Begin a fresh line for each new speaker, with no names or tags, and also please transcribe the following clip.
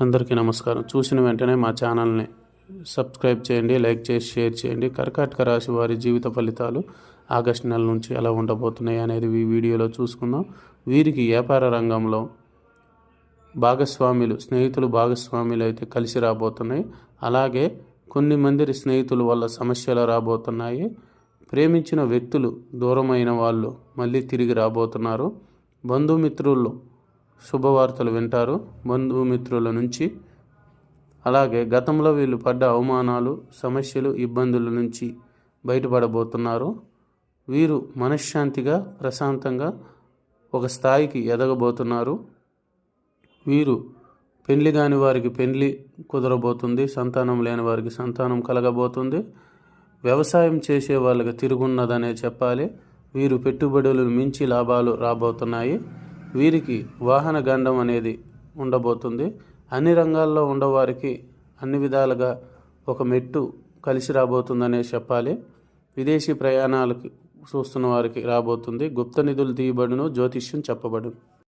అందరికీ నమస్కారం. చూసిన వెంటనే మా ఛానల్ని సబ్స్క్రైబ్ చేయండి, లైక్ చేసి షేర్ చేయండి. కర్కాటక రాశి వారి జీవిత ఫలితాలు ఆగస్టు నెల నుంచి ఎలా ఉండబోతున్నాయి అనేది ఈ వీడియోలో చూసుకుందాం. వీరికి వ్యాపార రంగంలో స్నేహితులు భాగస్వాములు అయితే కలిసి రాబోతున్నాయి. అలాగే కొన్ని మంది స్నేహితుల వల్ల సమస్యలు రాబోతున్నాయి. ప్రేమించిన వ్యక్తులు దూరమైన వాళ్ళు మళ్ళీ తిరిగి రాబోతున్నారు. బంధుమిత్రుల్లో శుభవార్తలు వింటారు బంధుమిత్రుల నుంచి. అలాగే గతంలో వీళ్ళు పడ్డ అవమానాలు, సమస్యలు, ఇబ్బందుల నుంచి బయటపడబోతున్నారు. వీరు మనశ్శాంతిగా, ప్రశాంతంగా ఒక స్థాయికి ఎదగబోతున్నారు. వీరు పెళ్లి కాని వారికి పెళ్లి కుదరబోతుంది, సంతానం లేని వారికి సంతానం కలగబోతుంది. వ్యవసాయం చేసే వాళ్ళకి తిరుగున్నదనే చెప్పాలి. వీరు పెట్టుబడులు మించి లాభాలు రాబోతున్నాయి. వీరికి వాహన గండం అనేది ఉండబోతుంది. అన్ని రంగాల్లో ఉండవారికి అన్ని విధాలుగా ఒక మెట్టు కలిసి రాబోతుందనే చెప్పాలి. విదేశీ ప్రయాణాలకి చూస్తున్న వారికి రాబోతుంది. గుప్త నిధులు తీయబడును, జ్యోతిష్యం చెప్పబడును.